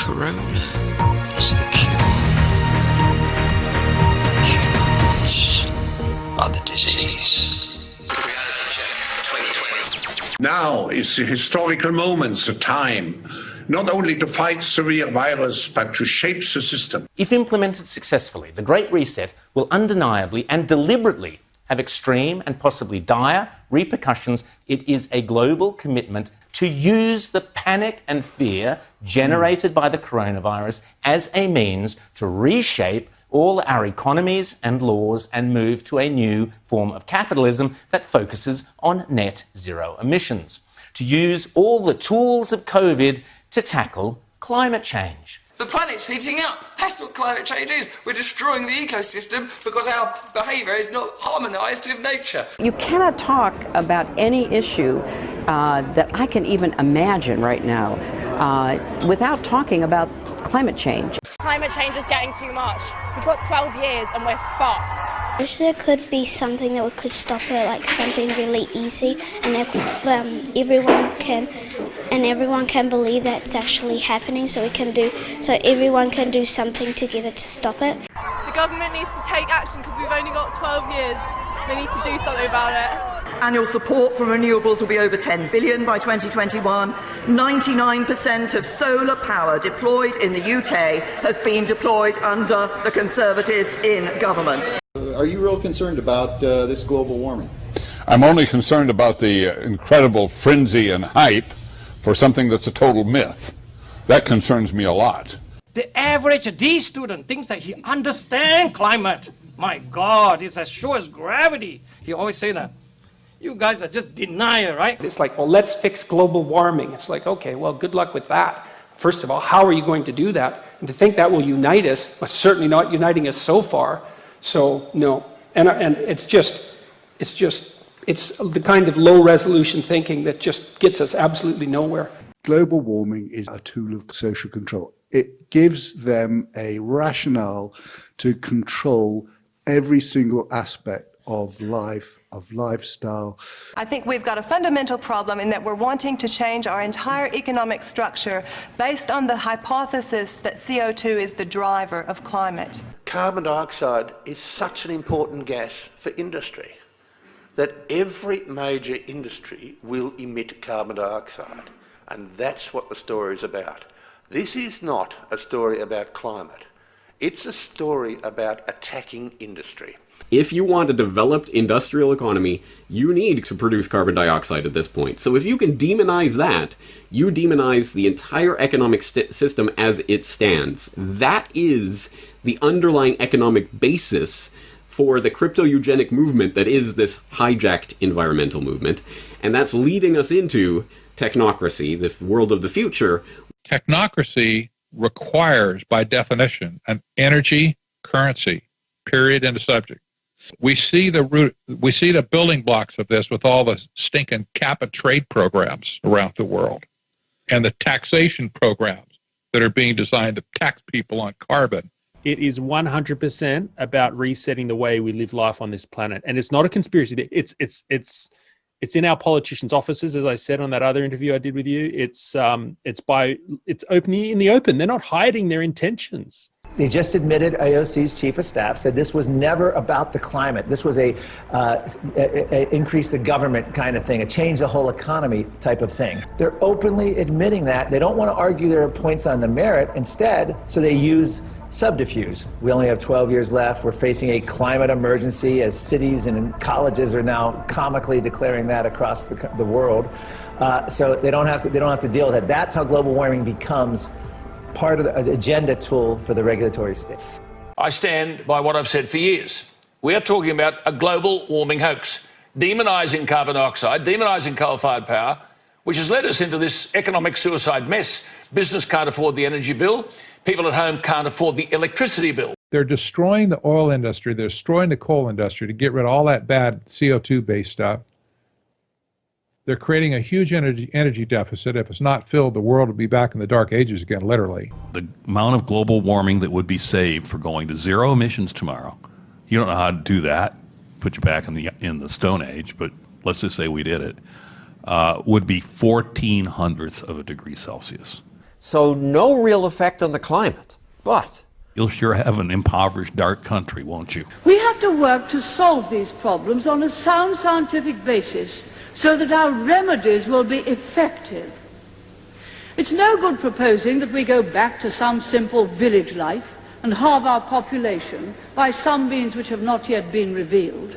Corona is the cure. Humans are the disease. Now is the historical moment, the time, not only to fight severe virus, but to shape the system. If implemented successfully, the Great Reset will undeniably and deliberately have extreme and possibly dire repercussions. It is a global commitment to use the panic and fear generated by the coronavirus as a means to reshape all our economies and laws and move to a new form of capitalism that focuses on net zero emissions. To use all the tools of COVID to tackle climate change. The planet's heating up. That's what climate change is. We're destroying the ecosystem because our behaviour is not harmonised with nature. You cannot talk about any issue that I can even imagine right now without talking about climate change. Climate change is getting too much. We've got 12 years and we're fucked. I wish there could be something that could stop it, like something really easy, and everyone can believe that it's actually happening. So everyone can do something together to stop it. The government needs to take action because we've only got 12 years. They need to do something about it. Annual support for renewables will be over 10 billion by 2021. 99% of solar power deployed in the UK has been deployed under the Conservatives in government. Are you real concerned about this global warming? I'm only concerned about the incredible frenzy and hype for something that's a total myth. That concerns me a lot. The average D student thinks that he understands climate. My God, it's as sure as gravity. He always say that. You guys are just denier, right? It's like, well, let's fix global warming. It's like, okay, well, good luck with that. First of all, how are you going to do that? And to think that will unite us, but certainly not uniting us so far. So, no. And it's the kind of low resolution thinking that just gets us absolutely nowhere. Global warming is a tool of social control. It gives them a rationale to control every single aspect of life, of lifestyle. I think we've got a fundamental problem in that we're wanting to change our entire economic structure based on the hypothesis that CO2 is the driver of climate. Carbon dioxide is such an important gas for industry that every major industry will emit carbon dioxide, and that's what the story is about. This is not a story about climate. It's a story about attacking industry. If you want a developed industrial economy, you need to produce carbon dioxide at this point. So if you can demonize that, you demonize the entire economic system as it stands. That is the underlying economic basis for the crypto-eugenic movement that is this hijacked environmental movement. And that's leading us into technocracy, the world of the future. Technocracy requires, by definition, an energy currency, period, and a subject. We see the building blocks of this with all the stinking cap and trade programs around the world and the taxation programs that are being designed to tax people on carbon. It is 100% about resetting the way we live life on this planet. And it's not a conspiracy. It's in our politicians' offices, as I said on that other interview I did with you. It's openly in the open. They're not hiding their intentions. They just admitted, AOC's chief of staff said this was never about the climate. This was a increase the government kind of thing, a change the whole economy type of thing. They're openly admitting that. They don't want to argue their points on the merit. Instead, so they use subterfuge. We only have 12 years left. We're facing a climate emergency as cities and colleges are now comically declaring that across the world. So they don't have to deal with it. That's how global warming becomes part of the agenda tool for the regulatory state. I stand by what I've said for years. We are talking about a global warming hoax, demonising carbon dioxide, demonising coal-fired power, which has led us into this economic suicide mess. Business can't afford the energy bill. People at home can't afford the electricity bill. They're destroying the oil industry. They're destroying the coal industry to get rid of all that bad CO2-based stuff. They're creating a huge energy deficit. If it's not filled, the world will be back in the dark ages again, literally. The amount of global warming that would be saved for going to zero emissions tomorrow, you don't know how to do that, put you back in the Stone Age, but let's just say we did it, would be 0.14 of a degree Celsius. So no real effect on the climate, but You'll sure have an impoverished, dark country, won't you? We have to work to solve these problems on a sound scientific basis so that our remedies will be effective. It's no good proposing that we go back to some simple village life and halve our population by some means which have not yet been revealed.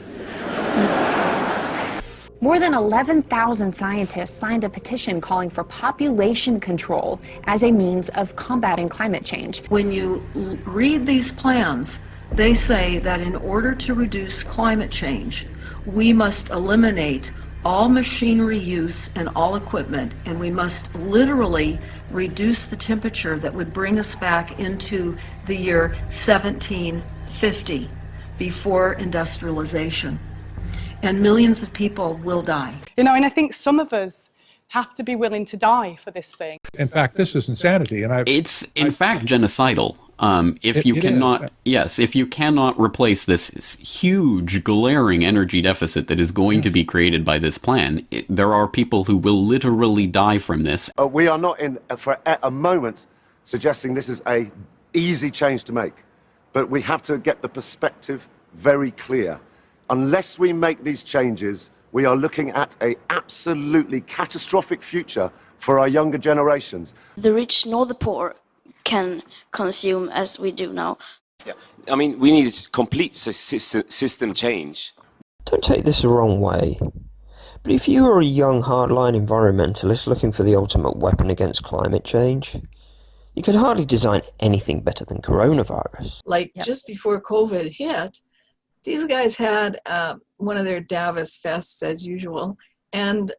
More than 11,000 scientists signed a petition calling for population control as a means of combating climate change. When you read these plans, they say that in order to reduce climate change, we must eliminate all machinery use and all equipment, and we must literally reduce the temperature that would bring us back into the year 1750, before industrialization. And millions of people will die. You know, and I think some of us have to be willing to die for this thing. In fact, this is insanity, and it's in fact genocidal. If you cannot replace this huge, glaring energy deficit that is going to be created by this plan, there are people who will literally die from this. We are not for a moment suggesting this is a easy change to make, but we have to get the perspective very clear. Unless we make these changes, we are looking at an absolutely catastrophic future for our younger generations. The rich nor the poor can consume as we do now. Yeah. I mean, we need complete system change. don't take this the wrong way, but if you are a young hardline environmentalist looking for the ultimate weapon against climate change, you could hardly design anything better than coronavirus. Like just before COVID hit, these guys had one of their Davos fests as usual, and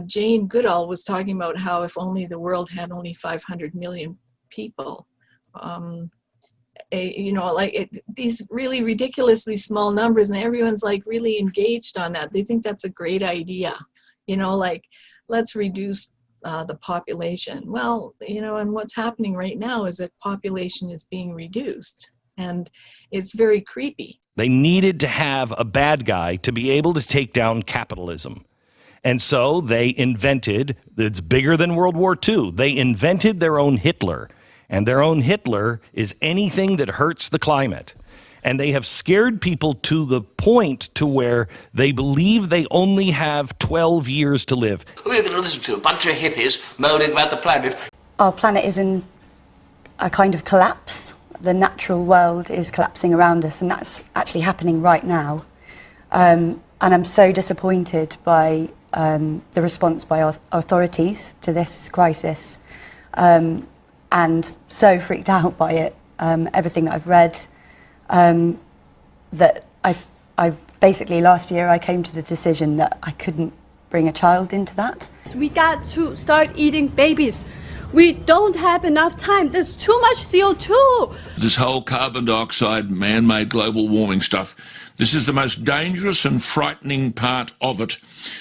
Jane Goodall was talking about how if only the world had only 500 million people, these really ridiculously small numbers, and everyone's like really engaged on that. They think that's a great idea, let's reduce the population. Well, and what's happening right now is that population is being reduced, and it's very creepy. They needed to have a bad guy to be able to take down capitalism. And so they invented, it's bigger than World War II, they invented their own Hitler. And their own Hitler is anything that hurts the climate. And they have scared people to the point to where they believe they only have 12 years to live. Who are you going to listen to? A bunch of hippies moaning about the planet? Our planet is in a kind of collapse. The natural world is collapsing around us, and that's actually happening right now. And I'm so disappointed by the response by our authorities to this crisis, and so freaked out by it. Everything that I've read, that I've basically last year I came to the decision that I couldn't bring a child into that. We got to start eating babies. We don't have enough time. There's too much CO2. This whole carbon dioxide, man-made global warming stuff, this is the most dangerous and frightening part of it.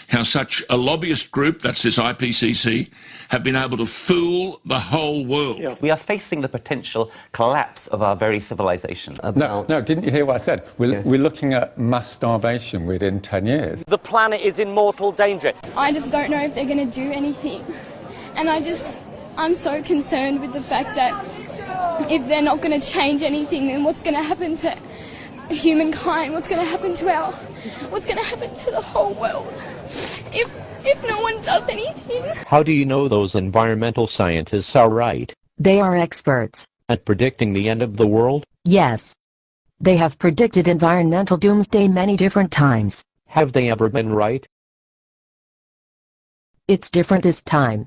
How such a lobbyist group, that's this IPCC, have been able to fool the whole world. We are facing the potential collapse of our very civilization. No, didn't you hear what I said? We're looking at mass starvation within 10 years. The planet is in mortal danger. I just don't know if they're going to do anything. And I'm so concerned with the fact that if they're not going to change anything, then what's going to happen to humankind? What's going to happen to the whole world if no one does anything? How do you know those environmental scientists are right? They are experts at predicting the end of the world? Yes. They have predicted environmental doomsday many different times. Have they ever been right? It's different this time.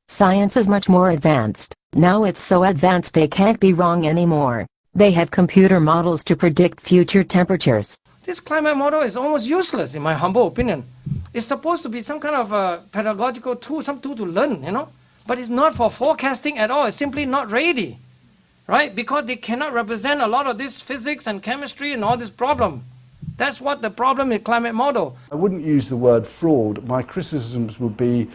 Science is much more advanced. Now it's so advanced they can't be wrong anymore. They have computer models to predict future temperatures. This climate model is almost useless, in my humble opinion. It's supposed to be some kind of a pedagogical tool, some tool to learn, But it's not for forecasting at all. It's simply not ready, right? Because they cannot represent a lot of this physics and chemistry and all this problem. That's what the problem with climate model. I wouldn't use the word fraud. My criticisms would be,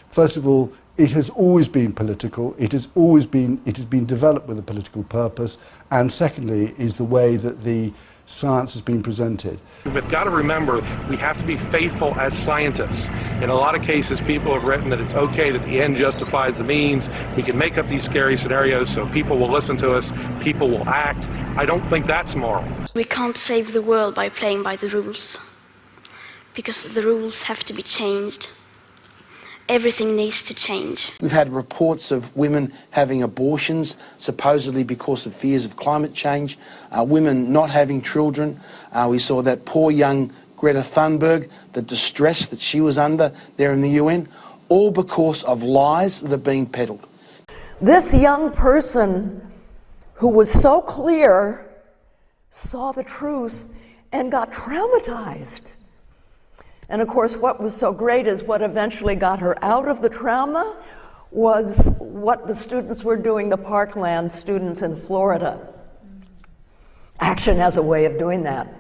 first of all, it has always been political. It has been developed with a political purpose. And secondly, is the way that the science has been presented. We've got to remember we have to be faithful as scientists. In a lot of cases, people have written that it's okay that the end justifies the means. We can make up these scary scenarios so people will listen to us, people will act. I don't think that's moral. We can't save the world by playing by the rules, because the rules have to be changed. Everything needs to change. We've had reports of women having abortions, supposedly because of fears of climate change, women not having children. We saw that poor young Greta Thunberg, the distress that she was under there in the UN, all because of lies that are being peddled. This young person who was so clear saw the truth and got traumatized. And of course, what was so great is what eventually got her out of the trauma was what the students were doing, the Parkland students in Florida. Action has a way of doing that.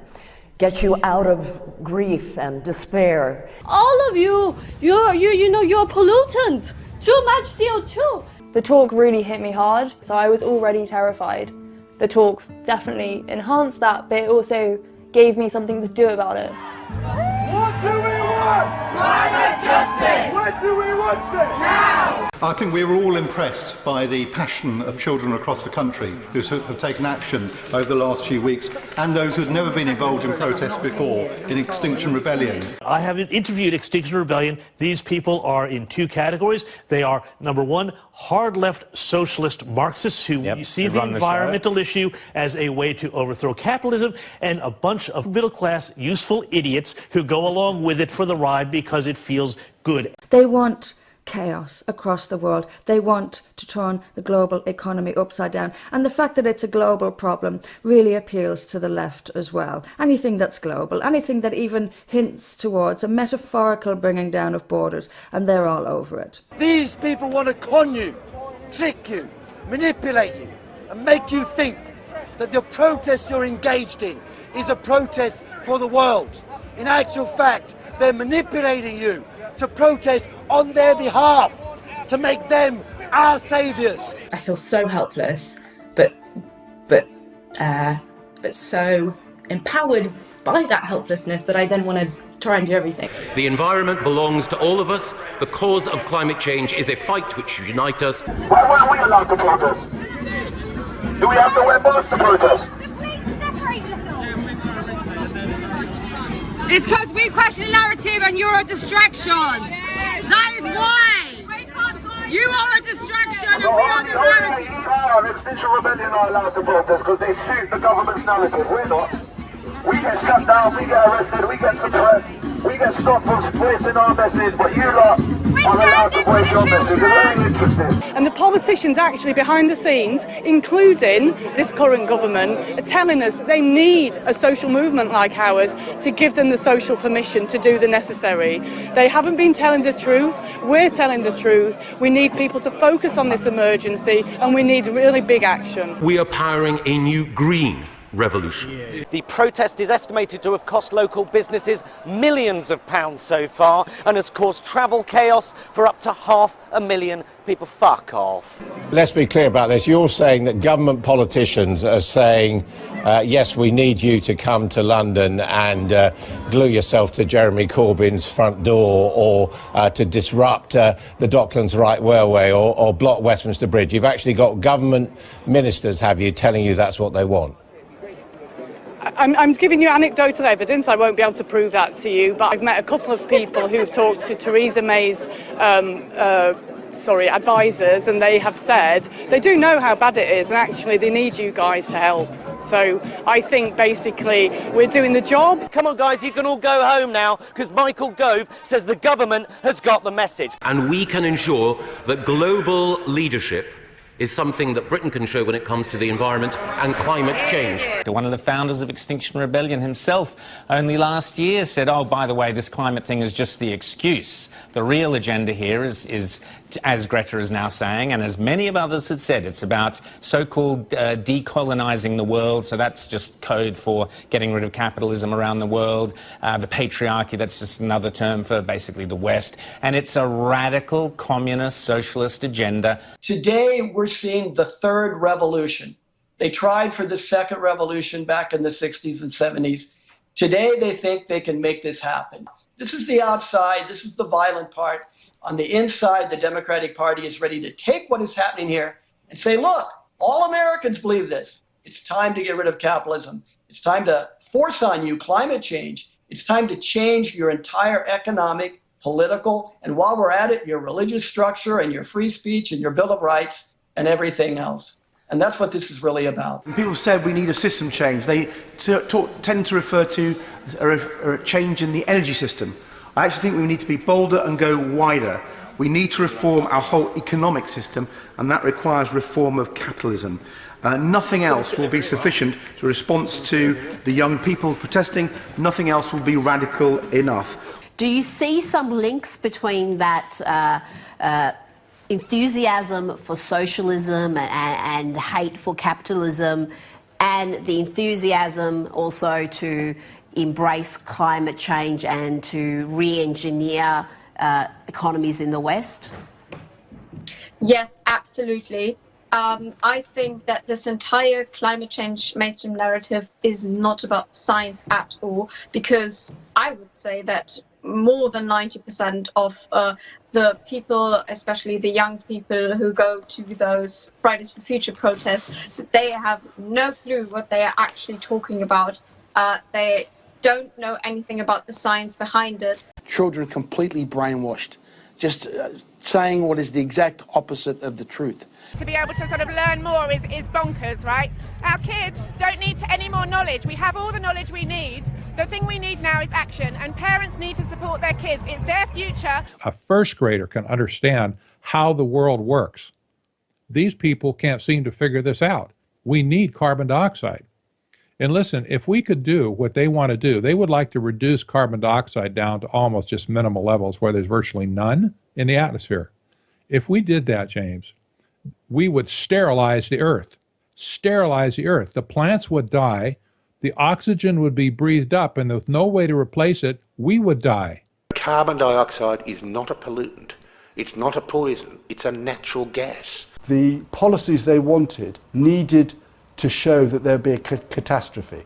Get you out of grief and despair. All of you know, you're a pollutant. Too much CO2. The talk really hit me hard, so I was already terrified. The talk definitely enhanced that, but it also gave me something to do about it. What do we want? Climate justice! When do we want it? Now! I think we were all impressed by the passion of children across the country who have taken action over the last few weeks, and those who had never been involved in protests before in Extinction Rebellion. I have interviewed Extinction Rebellion. These people are in two categories. They are, number one, hard-left socialist Marxists who see the environmental issue as a way to overthrow capitalism, and a bunch of middle-class, useful idiots who go along with it for the ride because it feels good. They want chaos across the world. They want to turn the global economy upside down. And the fact that it's a global problem really appeals to the left as well. Anything that's global, anything that even hints towards a metaphorical bringing down of borders, and they're all over it. These people want to con you, trick you, manipulate you, and make you think that the protest you're engaged in is a protest for the world. In actual fact, they're manipulating you to protest on their behalf, to make them our saviours. I feel so helpless, but so empowered by that helplessness that I then want to try and do everything. The environment belongs to all of us. The cause of climate change is a fight which should unite us. Why weren't we allowed to protest? Do we have to wear masks to protest? It's because we question the narrative and you're a distraction. That is why. You are a distraction and we are the narrative. Extinction Rebellion are allowed to protest because they suit the government's narrative. We're not. We get shut down, we get arrested, we get suppressed, we get stopped from voicing our message, but you lot are allowed to voice your message. It's very interesting. And the politicians actually behind the scenes, including this current government, are telling us that they need a social movement like ours to give them the social permission to do the necessary. They haven't been telling the truth. We're telling the truth. We need people to focus on this emergency and we need really big action. We are powering a new green revolution. The protest is estimated to have cost local businesses millions of pounds so far and has caused travel chaos for up to 500,000 people. Fuck off. Let's be clear about this. You're saying that government politicians are saying, yes, we need you to come to London and glue yourself to Jeremy Corbyn's front door, or to disrupt the Docklands Right Railway, or block Westminster Bridge. You've actually got government ministers, have you, telling you that's what they want? I'm giving you anecdotal evidence. I won't be able to prove that to you, but I've met a couple of people who've talked to Theresa May's advisors, and they have said they do know how bad it is, and actually they need you guys to help. So I think basically we're doing the job. Come on guys, you can all go home now, because Michael Gove says the government has got the message. And we can ensure that global leadership is something that Britain can show when it comes to the environment and climate change. One of the founders of Extinction Rebellion himself only last year said, oh, by the way, this climate thing is just the excuse. The real agenda here is, as Greta is now saying, and as many of others had said, it's about so-called decolonising the world, so that's just code for getting rid of capitalism around the world. The patriarchy, that's just another term for basically the West. And it's a radical communist socialist agenda. Today, we're seeing the third revolution. They tried for the second revolution back in the 60s and 70s. Today, they think they can make this happen. This is the outside. This is the violent part. On the inside, the Democratic Party is ready to take what is happening here and say, look, all Americans believe this. It's time to get rid of capitalism. It's time to force on you climate change. It's time to change your entire economic, political, and while we're at it, your religious structure and your free speech and your Bill of Rights and everything else. And that's what this is really about. People have said we need a system change. They tend to refer to a change in the energy system. I actually think we need to be bolder and go wider. We need to reform our whole economic system, and that requires reform of capitalism. Nothing else will be sufficient in response to the young people protesting. Nothing else will be radical enough. Do you see some links between that enthusiasm for socialism and hate for capitalism and the enthusiasm also to embrace climate change and to re-engineer economies in the West? Yes, absolutely. I think that this entire climate change mainstream narrative is not about science at all, because I would say that more than 90% of the people, especially the young people who go to those Fridays for Future protests, they have no clue what they are actually talking about. They don't know anything about the science behind it. Children completely brainwashed, just saying what is the exact opposite of the truth. To be able to sort of learn more is bonkers, right? Our kids don't need any more knowledge. We have all the knowledge we need. The thing we need now is action, and parents need to support their kids. It's their future. A first grader can understand how the world works. These people can't seem to figure this out. We need carbon dioxide. And listen, if we could do what they want to do, they would like to reduce carbon dioxide down to almost just minimal levels where there's virtually none in the atmosphere. If we did that, James, we would sterilize the earth. Sterilize the earth. The plants would die, the oxygen would be breathed up, and with no way to replace it, we would die. Carbon dioxide is not a pollutant. It's not a poison. It's a natural gas. The policies they wanted needed to show that there'd be a catastrophe,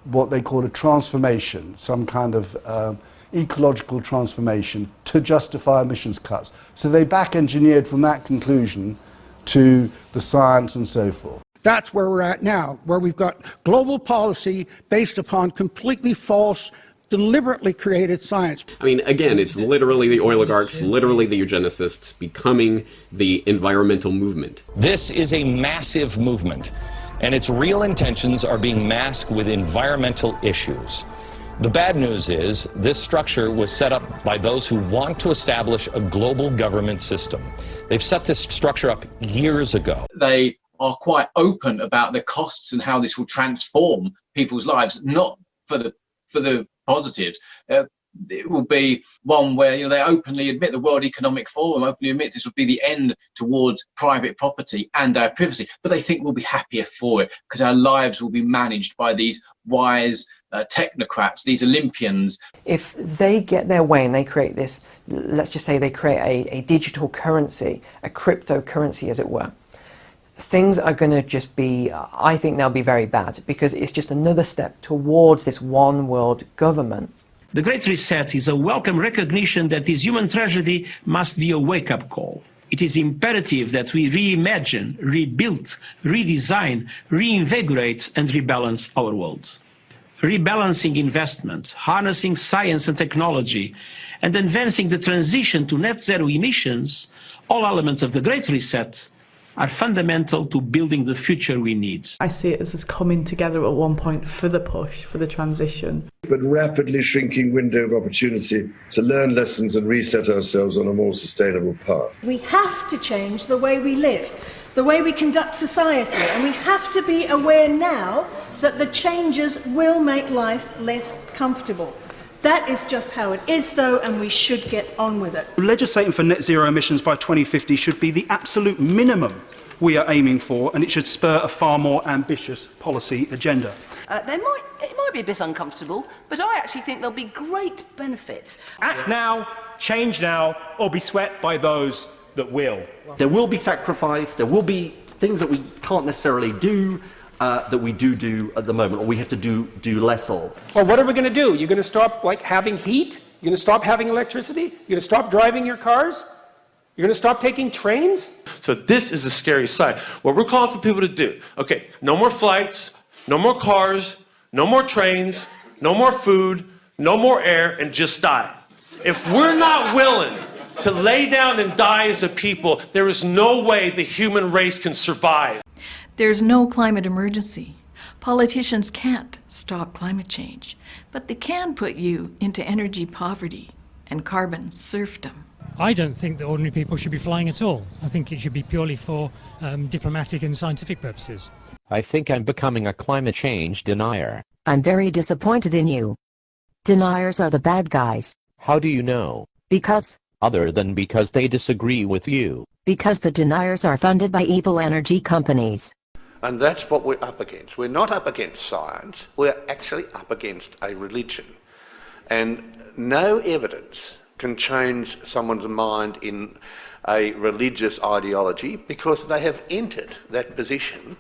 what they call a transformation, some kind of ecological transformation to justify emissions cuts. So they back-engineered from that conclusion to the science and so forth. That's where we're at now, where we've got global policy based upon completely false, deliberately created science. I mean, again, it's literally the oligarchs, literally the eugenicists becoming the environmental movement. This is a massive movement, and its real intentions are being masked with environmental issues. The bad news is this structure was set up by those who want to establish a global government system. They've set this structure up years ago. They are quite open about the costs and how this will transform people's lives, not for the positives. It will be one where they openly admit, the World Economic Forum openly admit this will be the end towards private property and our privacy, but they think we'll be happier for it because our lives will be managed by these wise technocrats, these Olympians. If they get their way and they create this, let's just say they create a digital currency, a cryptocurrency as it were, things are going to just be, I think they'll be very bad, because it's just another step towards this one world government. The Great Reset is a welcome recognition that this human tragedy must be a wake-up call. It is imperative that we reimagine, rebuild, redesign, reinvigorate and rebalance our world. Rebalancing investment, harnessing science and technology, and advancing the transition to net zero emissions, all elements of the Great Reset, are fundamental to building the future we need. I see it as us coming together at one point for the push, for the transition. But rapidly shrinking window of opportunity to learn lessons and reset ourselves on a more sustainable path. We have to change the way we live, the way we conduct society, and we have to be aware now that the changes will make life less comfortable. That is just how it is, though, and we should get on with it. Legislating for net zero emissions by 2050 should be the absolute minimum we are aiming for, and it should spur a far more ambitious policy agenda. It might be a bit uncomfortable, but I actually think there'll be great benefits. Act now, change now, or be swept by those that will. There will be sacrifice, there will be things that we can't necessarily do, that we do at the moment, or we have to do less of? Well, what are we going to do? You're going to stop having heat? You're going to stop having electricity? You're going to stop driving your cars? You're going to stop taking trains? So this is a scary sign. What we're calling for people to do, okay, no more flights, no more cars, no more trains, no more food, no more air, and just die. If we're not willing to lay down and die as a people, there is no way the human race can survive. There's no climate emergency. Politicians can't stop climate change, but they can put you into energy poverty and carbon serfdom. I don't think that ordinary people should be flying at all. I think it should be purely for diplomatic and scientific purposes. I think I'm becoming a climate change denier. I'm very disappointed in you. Deniers are the bad guys. How do you know? Because. Other than because they disagree with you. Because the deniers are funded by evil energy companies. And that's what we're up against. We're not up against science, we're actually up against a religion. And no evidence can change someone's mind in a religious ideology because they have entered that position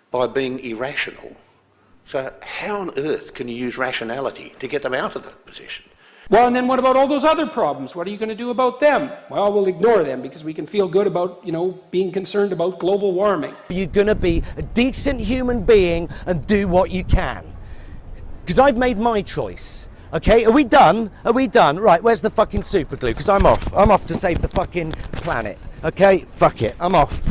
by being irrational. So how on earth can you use rationality to get them out of that position? Well, and then what about all those other problems? What are you going to do about them? Well, we'll ignore them because we can feel good about, being concerned about global warming. You're going to be a decent human being and do what you can. Because I've made my choice. Okay, are we done? Are we done? Right, where's the fucking super glue? Because I'm off. I'm off to save the fucking planet. Okay, fuck it, I'm off.